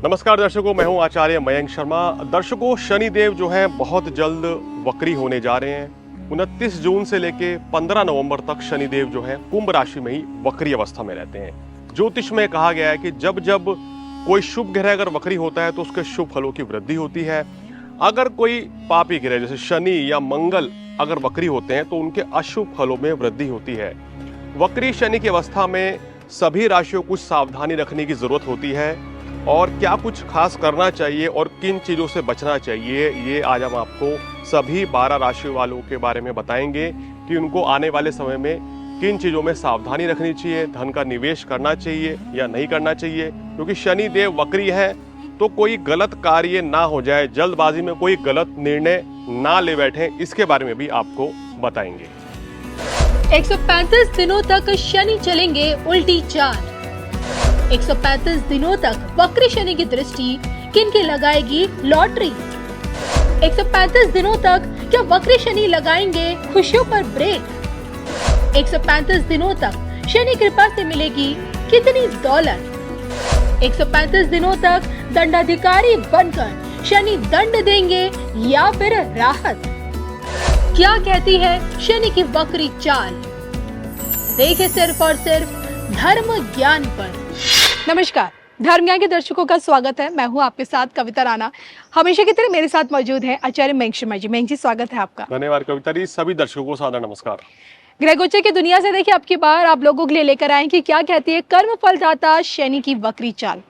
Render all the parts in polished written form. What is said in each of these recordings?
नमस्कार दर्शकों, मैं हूं आचार्य मयंक शर्मा। दर्शकों, शनिदेव जो हैं बहुत जल्द वक्री होने जा रहे हैं। 29 जून से लेके 15 नवंबर तक शनिदेव जो है कुंभ राशि में ही वक्री अवस्था में रहते हैं। ज्योतिष में कहा गया है कि जब जब कोई शुभ ग्रह अगर वक्री होता है तो उसके शुभ फलों की वृद्धि होती है। अगर कोई पापी ग्रह जैसे शनि या मंगल अगर वक्री होते हैं तो उनके अशुभ फलों में वृद्धि होती है। वक्री शनि की अवस्था में सभी राशियों को कुछ सावधानी रखने की जरूरत होती है और क्या कुछ खास करना चाहिए और किन चीज़ों से बचना चाहिए, ये आज हम आपको सभी 12 राशि वालों के बारे में बताएंगे कि उनको आने वाले समय में किन चीज़ों में सावधानी रखनी चाहिए, धन का निवेश करना चाहिए या नहीं करना चाहिए। क्योंकि शनि देव वक्री है तो कोई गलत कार्य ना हो जाए, जल्दबाजी में कोई गलत निर्णय ना ले बैठे, इसके बारे में भी आपको बताएंगे। 135 दिनों तक शनि चलेंगे उल्टी चाल। 135 दिनों तक वक्री शनि की दृष्टि किन की लगाएगी लॉटरी। 135 दिनों तक क्या वक्री शनि लगाएंगे खुशियों पर ब्रेक। 135 दिनों तक शनि कृपा से मिलेगी कितनी दौलत। 135 दिनों तक दंडाधिकारी बनकर शनि दंड देंगे या फिर राहत। क्या कहती है शनि की वक्री चाल, देखे सिर्फ और सिर्फ धर्म ज्ञान पर। नमस्कार, धर्म ज्ञान के दर्शकों का स्वागत है। मैं हूं आपके साथ कविता राणा। हमेशा की तरह मेरे साथ मौजूद है आचार्य मयंक शर्मा जी। मयंक जी, स्वागत है आपका। धन्यवाद कविता जी। सभी दर्शकों को सादर नमस्कार। ग्रह गोचर की दुनिया से देखिए, अब की बार आप लोगों के लिए लेकर आए कि क्या कहती है कर्म फलदाता शनि की वक्री चाल।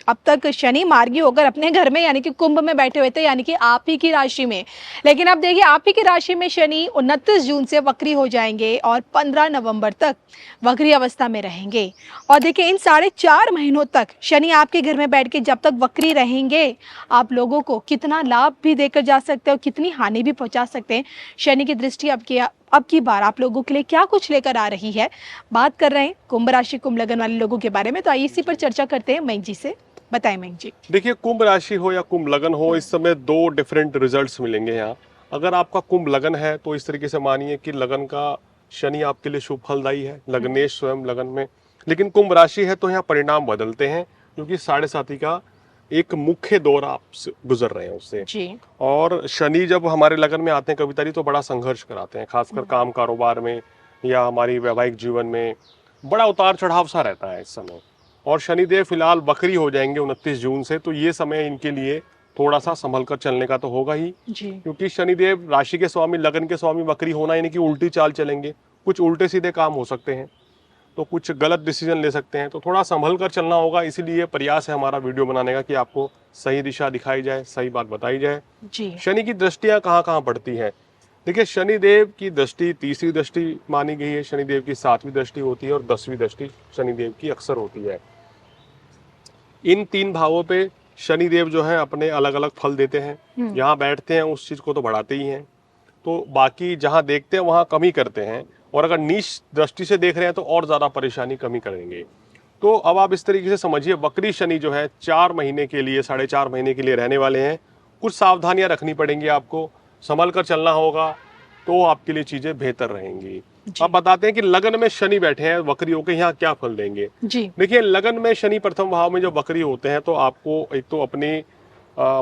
अब तक शनि मार्गी होकर अपने घर में यानी कि कुंभ में बैठे हुए थे, यानी कि आप ही की राशि में। लेकिन अब देखिए, आप ही की राशि में शनि 29 जून से वक्री हो जाएंगे और 15 नवंबर तक वक्री अवस्था में रहेंगे। और देखिए, इन 4.5 महीनों तक शनि आपके घर में बैठ के जब तक वक्री रहेंगे, आप लोगों को कितना लाभ भी देकर जा सकते हैं और कितनी हानि भी पहुंचा सकते हैं। शनि की दृष्टि अब की बार आप लोगों के लिए क्या कुछ लेकर आ रही है। बात कर रहे हैं कुंभ राशि कुंभ लगन वाले लोगों के बारे में, तो आइए इसी पर चर्चा करते हैं। मयंक जी से बताएं। मयंक जी, देखिए, कुंभ राशि हो या कुंभ लगन हो, इस समय 2 डिफरेंट रिजल्ट्स मिलेंगे यहाँ। अगर आपका कुंभ लगन है तो इस तरीके से मानिए कि लगन का शनि आपके लिए शुभ फलदायी है, लगनेश स्वयं लगन में। लेकिन कुंभ राशि है तो यहाँ परिणाम बदलते हैं, क्योंकि 7.5 का एक मुख्य दौर आप गुजर रहे हैं उससे जी। और शनि जब हमारे लगन में आते हैं कविता जी, तो बड़ा संघर्ष कराते हैं, खासकर काम कारोबार में या हमारी वैवाहिक जीवन में बड़ा उतार चढ़ाव सा रहता है इस समय। और शनिदेव फिलहाल वक्री हो जाएंगे 29 जून से, तो ये समय इनके लिए थोड़ा सा संभल कर चलने का तो होगा ही जी। क्योंकि शनिदेव राशि के स्वामी, लगन के स्वामी वक्री होना यानी कि उल्टी चाल चलेंगे। कुछ उल्टे सीधे काम हो सकते हैं, तो कुछ गलत डिसीजन ले सकते हैं, तो थोड़ा संभल कर चलना होगा। इसीलिए प्रयास है हमारा वीडियो बनाने का कि आपको सही दिशा दिखाई जाए, सही बात बताई जाए। जी। शनि की दृष्टियां कहाँ कहाँ पड़ती हैं। देखिए, शनिदेव की दृष्टि तीसरी दृष्टि मानी गई है, शनिदेव की 7वीं दृष्टि होती है और 10वीं दृष्टि शनिदेव की अक्सर होती है। इन 3 भावों पे शनिदेव जो है अपने अलग अलग फल देते हैं। यहाँ बैठते हैं उस चीज को तो बढ़ाते ही हैं, तो बाकी जहाँ देखते हैं वहाँ कमी करते हैं, और अगर नीच दृष्टि से देख रहे हैं तो और ज्यादा परेशानी कमी करेंगे। तो अब आप इस तरीके से समझिए, वक्री शनि जो है 4 महीने के लिए, 4.5 महीने के लिए रहने वाले हैं। कुछ सावधानियां रखनी पड़ेंगी, आपको संभल कर चलना होगा, तो आपके लिए चीजें बेहतर रहेंगी। अब बताते हैं कि लगन में शनि बैठे हैं वक्री होकर, यहाँ क्या फल देंगे। देखिए, लगन में शनि प्रथम भाव में जब वक्री होते हैं तो आपको एक तो अपनी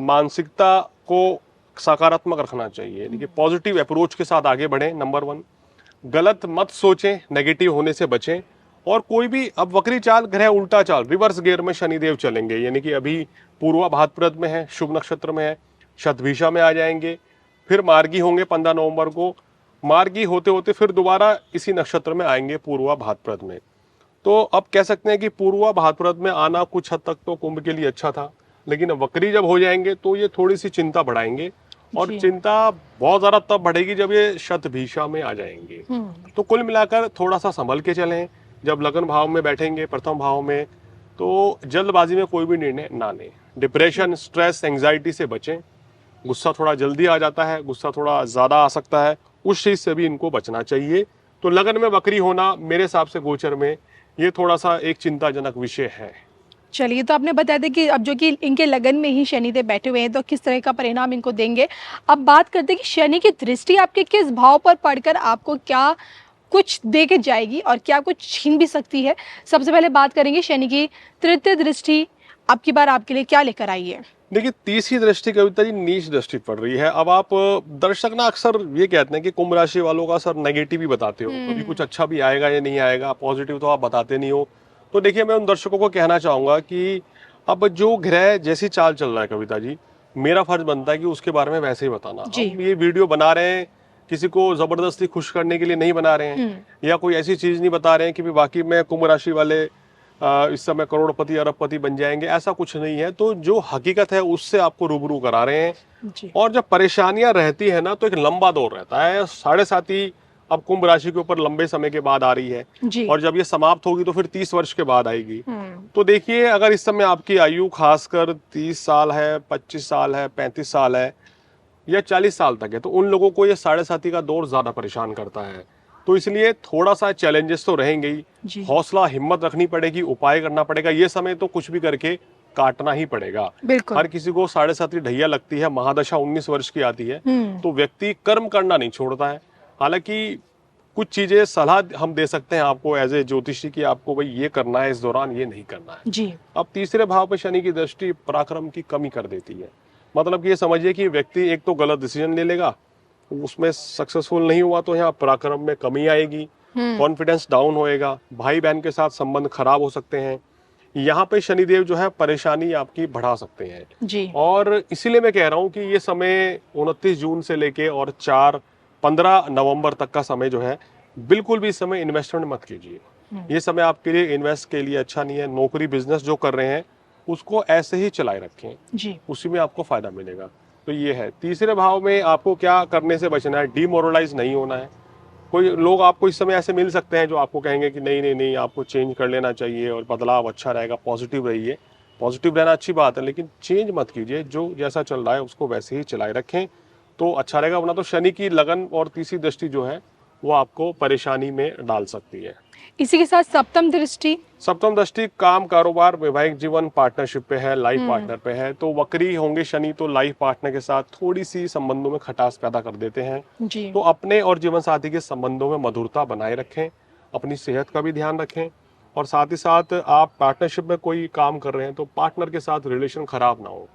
मानसिकता को सकारात्मक रखना चाहिए, देखिए पॉजिटिव अप्रोच के साथ आगे बढ़ें। नंबर 1, गलत मत सोचें, नेगेटिव होने से बचें। और कोई भी, अब वक्री चाल ग्रह उल्टा चाल, रिवर्स गियर में शनिदेव चलेंगे, यानी कि अभी पूर्वा भाद्रपद में है, शुभ नक्षत्र में है, शतभिषा में आ जाएंगे, फिर मार्गी होंगे 15 नवंबर को, मार्गी होते होते फिर दोबारा इसी नक्षत्र में आएंगे पूर्वा भाद्रपद में। तो अब कह सकते हैं कि पूर्वा भाद्रपद में आना कुछ हद तक तो कुंभ के लिए अच्छा था, लेकिन वक्री जब हो जाएंगे तो ये थोड़ी सी चिंता बढ़ाएंगे, और चिंता बहुत ज्यादा तब बढ़ेगी जब ये शतभिषा में आ जाएंगे। तो कुल मिलाकर थोड़ा सा संभल के चलें। जब लगन भाव में बैठेंगे, प्रथम भाव में, तो जल्दबाजी में कोई भी निर्णय ना लें। डिप्रेशन, स्ट्रेस, एंजाइटी से बचें। गुस्सा थोड़ा जल्दी आ जाता है, गुस्सा थोड़ा ज्यादा आ सकता है, उस चीज से भी इनको बचना चाहिए। तो लगन में वक्री होना मेरे हिसाब से गोचर में ये थोड़ा सा एक चिंताजनक विषय है। चलिए, तो आपने बता दिया कि अब जो कि इनके लगन में ही शनिदेव बैठे हुए हैं, तो किस तरह का परिणाम इनको देंगे। अब बात करते हैं कि शनि की दृष्टि आपके किस भाव पर पड़कर आपको क्या कुछ दे के जाएगी और क्या कुछ छीन भी सकती है। सबसे पहले बात करेंगे शनि की तृतीय दृष्टि आपकी बार आपके लिए क्या लेकर आई है? देखिए, तीसरी दृष्टि कविता जी नीच दृष्टि पड़ रही है। अब आप दर्शक ना अक्सर ये कहते हैं कि कुंभ राशि वालों का सर नेगेटिव ही बताते हो, कभी कुछ अच्छा भी आएगा या नहीं आएगा, पॉजिटिव तो आप बताते नहीं हो। तो देखिए, मैं उन दर्शकों को कहना चाहूंगा कि अब जो ग्रह जैसी चाल चल रहा है कविता जी, मेरा फर्ज बनता है कि उसके बारे में वैसे ही बताना। जी। हम ये वीडियो बना रहे हैं किसी को जबरदस्ती खुश करने के लिए नहीं बना रहे हैं, या कोई ऐसी चीज नहीं बता रहे हैं कि भी बाकी में कुंभ राशि वाले इस समय करोड़पति अरबपति बन जाएंगे, ऐसा कुछ नहीं है। तो जो हकीकत है उससे आपको रूबरू करा रहे हैं। जी। और जब परेशानियां रहती है ना, तो एक लंबा दौर रहता है। 7.5 अब कुंभ राशि के ऊपर लंबे समय के बाद आ रही है, जी। और जब ये समाप्त होगी तो फिर 30 वर्ष के बाद आएगी। तो देखिए, अगर इस समय आपकी आयु खासकर 30 साल है, 25 साल है, 35 साल है, या 40 साल तक है, तो उन लोगों को ये 7.5 का दौर ज्यादा परेशान करता है। तो इसलिए थोड़ा सा चैलेंजेस तो रहेंगे ही, हौसला हिम्मत रखनी पड़ेगी, उपाय करना पड़ेगा। ये समय तो कुछ भी करके काटना ही पड़ेगा। बिल्कुल। हर किसी को 7.5 ढैया लगती है, महादशा 19 वर्ष की आती है, तो व्यक्ति कर्म करना नहीं छोड़ता है। हालांकि कुछ चीजें सलाह हम दे सकते हैं आपको एज ए ज्योतिषी की, आपको भाई ये करना है, इस दौरान ये नहीं करना है। जी। अब तीसरे भाव पे शनि की दृष्टि पराक्रम की कमी कर देती है। मतलब कि ये समझिए कि व्यक्ति एक तो गलत डिसीजन ले लेगा, उसमें सक्सेसफुल नहीं हुआ तो यहाँ पराक्रम में कमी आएगी, कॉन्फिडेंस डाउन होएगा, भाई बहन के साथ संबंध खराब हो सकते हैं। यहाँ पे शनिदेव जो है परेशानी आपकी बढ़ा सकते हैं। जी। और इसीलिए मैं कह रहा हूँ कि ये समय 29 जून से लेके और 15 नवंबर तक का समय जो है, बिल्कुल भी इस समय इन्वेस्टमेंट मत कीजिए। ये समय आपके लिए इन्वेस्ट के लिए अच्छा नहीं है। नौकरी बिजनेस जो कर रहे हैं उसको ऐसे ही चलाए रखें, जी। उसी में आपको फायदा मिलेगा। तो ये है। तीसरे भाव में आपको क्या करने से बचना है, डिमोरलाइज नहीं होना है। कोई लोग आपको इस समय ऐसे मिल सकते हैं जो आपको कहेंगे कि नहीं नहीं नहीं, आपको चेंज कर लेना चाहिए और बदलाव अच्छा रहेगा, पॉजिटिव रहिए। पॉजिटिव रहना अच्छी बात है, लेकिन चेंज मत कीजिए। जो जैसा चल रहा है उसको वैसे ही चलाए रखें तो अच्छा रहेगा। वरना तो शनि की लगन और तीसरी दृष्टि जो है वो आपको परेशानी में डाल सकती है। इसी के साथ सप्तम दृष्टि। सप्तम दृष्टि काम, कारोबार, वैवाहिक जीवन, पार्टनरशिप पे है, लाइफ पार्टनर पे है। तो वक्री होंगे शनि तो लाइफ पार्टनर के साथ थोड़ी सी संबंधों में खटास पैदा कर देते हैं। जी। तो अपने और जीवन साथी के संबंधों में मधुरता बनाए रखें, अपनी सेहत का भी ध्यान रखें, और साथ ही साथ आप पार्टनरशिप में कोई काम कर रहे हैं तो पार्टनर के साथ रिलेशन खराब ना हो।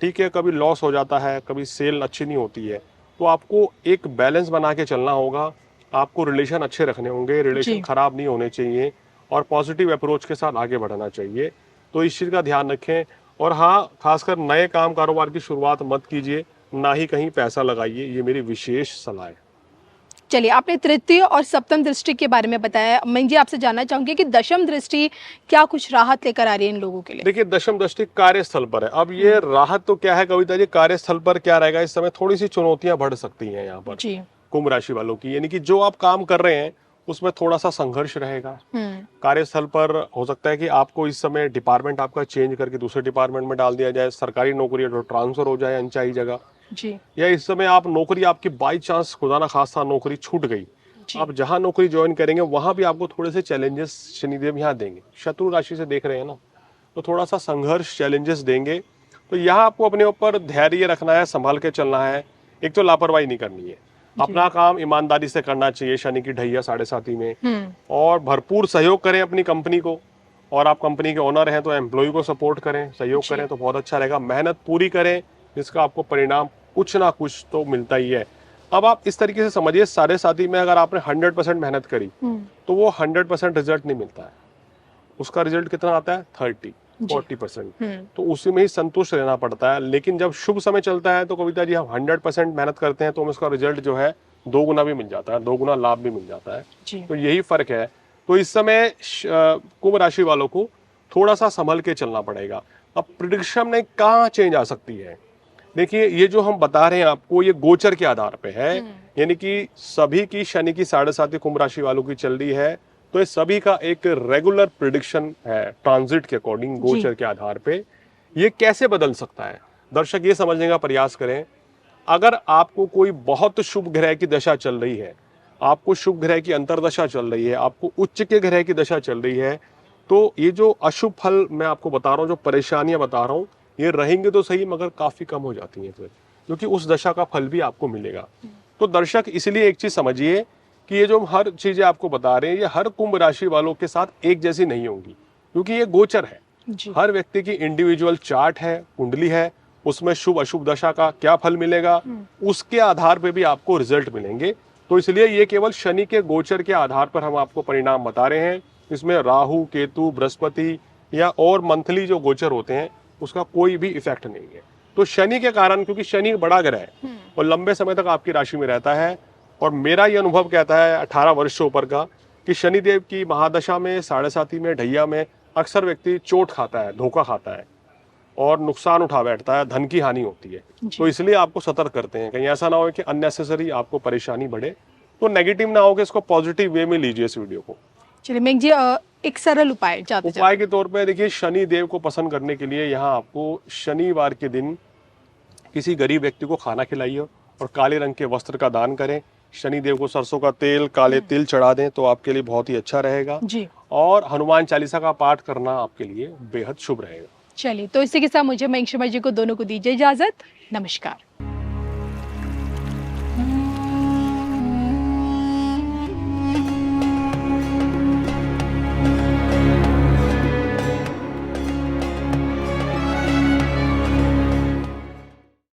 ठीक है, कभी लॉस हो जाता है, कभी सेल अच्छी नहीं होती है, तो आपको एक बैलेंस बना के चलना होगा। आपको रिलेशन अच्छे रखने होंगे, रिलेशन खराब नहीं होने चाहिए, और पॉजिटिव अप्रोच के साथ आगे बढ़ना चाहिए। तो इस चीज़ का ध्यान रखें। और हाँ, खासकर नए काम कारोबार की शुरुआत मत कीजिए, ना ही कहीं पैसा लगाइए, ये मेरी विशेष सलाह है। चलिए, आपने तृतीय और सप्तम दृष्टि के बारे में बताया। मैं जी आपसे जानना चाहूंगी कि दशम दृष्टि क्या कुछ राहत लेकर आ रही है इन लोगों के लिए? देखिए, दशम दृष्टि कार्यस्थल पर है। अब ये राहत तो क्या है कविता जी, कार्यस्थल पर क्या रहेगा इस समय, थोड़ी सी चुनौतियां बढ़ सकती हैं यहाँ पर जी। कुंभ राशि वालों की। यानी कि जो आप काम कर रहे हैं उसमें थोड़ा सा संघर्ष रहेगा। कार्यस्थल पर हो सकता है कि आपको इस समय डिपार्टमेंट आपका चेंज करके दूसरे डिपार्टमेंट में डाल दिया जाए, सरकारी नौकरी है तो ट्रांसफर हो जाए अनचाही जगह। जी। या इस समय आप नौकरी आपकी बाई चांस खुदा ना खास्ता नौकरी छूट गई, आप जहां नौकरी ज्वाइन करेंगे वहां भी आपको थोड़े से चैलेंजेस शनिदेव यहाँ देंगे। शत्रु राशि से देख रहे हैं ना, तो थोड़ा सा संघर्ष चैलेंजेस देंगे। तो यहाँ आपको अपने ऊपर धैर्य रखना है, संभाल के चलना है। एक तो लापरवाही नहीं करनी है, अपना काम ईमानदारी से करना चाहिए शनि की ढैया 7.5 में, और भरपूर सहयोग करें अपनी कंपनी को। और आप कंपनी के ओनर हैं तो एम्प्लॉय को सपोर्ट करें, सहयोग करें तो बहुत अच्छा रहेगा। मेहनत पूरी करें, जिसका आपको परिणाम कुछ ना कुछ तो मिलता ही है। अब आप इस तरीके से समझिए, 7.5 में अगर आपने 100% मेहनत करी तो वो 100% रिजल्ट नहीं मिलता है। उसका रिजल्ट कितना आता है, 30-40%। तो उसी में ही संतुष्ट रहना पड़ता है। लेकिन जब शुभ समय चलता है तो कविता जी हम 100% मेहनत करते हैं तो हमें उसका रिजल्ट जो है 2 गुना भी मिल जाता है, 2 गुना लाभ भी मिल जाता है। तो यही फर्क है। तो इस समय कुंभ राशि वालों को थोड़ा सा संभल के चलना पड़ेगा। अब प्रेडिक्शन में कहाँ चेंज आ सकती है, देखिए ये जो हम बता रहे हैं आपको, ये गोचर के आधार पे है। यानी कि सभी की शनि की 7.5 कुंभ राशि वालों की चल रही है, तो ये सभी का एक रेगुलर प्रेडिक्शन है ट्रांजिट के अकॉर्डिंग, गोचर के आधार पे। ये कैसे बदल सकता है, दर्शक ये समझने का प्रयास करें। अगर आपको कोई बहुत शुभ ग्रह की दशा चल रही है, आपको शुभ ग्रह की अंतरदशा चल रही है, आपको उच्च के ग्रह की दशा चल रही है, तो ये जो अशुभ फल मैं आपको बता रहा हूँ, जो परेशानियां बता रहा हूँ, ये रहेंगे तो सही मगर काफी कम हो जाती हैं फिर, क्योंकि उस दशा का फल भी आपको मिलेगा। तो दर्शक इसलिए एक चीज समझिए कि ये जो हम हर चीजें आपको बता रहे हैं, ये हर कुंभ राशि वालों के साथ एक जैसी नहीं होंगी, क्योंकि ये गोचर है। जी। हर व्यक्ति की इंडिविजुअल चार्ट है, कुंडली है, उसमें शुभ अशुभ दशा का क्या फल मिलेगा, उसके आधार पे भी आपको रिजल्ट मिलेंगे। तो इसलिए ये केवल शनि के गोचर के आधार पर हम आपको परिणाम बता रहे हैं। इसमें राहु, केतु, बृहस्पति या और मंथली जो गोचर होते हैं उसका कोई भी इफेक्ट नहीं है। तो शनि के कारण, क्योंकि शनि बड़ा ग्रह है और लंबे समय तक आपकी राशि में रहता है, और मेरा ये अनुभव कहता है 18 वर्ष से ऊपर का कि शनिदेव की महादशा में, साढ़े साथी में, ढैया में अक्सर व्यक्ति चोट खाता है, धोखा खाता है और नुकसान उठा बैठता है, धन की हानि होती है। तो इसलिए आपको सतर्क करते हैं, कहीं ऐसा ना हो कि अननेसेसरी आपको परेशानी बढ़े। तो नेगेटिव ना हो कि इसको पॉजिटिव वे में लीजिए इस वीडियो को। चलिए मेघ जी, एक सरल उपाय जाते उपाय के तौर पे देखिए, शनि देव को पसंद करने के लिए यहाँ आपको शनिवार के दिन किसी गरीब व्यक्ति को खाना खिलाइए और काले रंग के वस्त्र का दान करें। शनि देव को सरसों का तेल, काले तिल चढ़ा दें तो आपके लिए बहुत ही अच्छा रहेगा। जी। और हनुमान चालीसा का पाठ करना आपके लिए बेहद शुभ रहेगा। चलिए, तो इसी के साथ मुझे मेघ शर्मा जी को दोनों को दीजिए इजाजत। नमस्कार।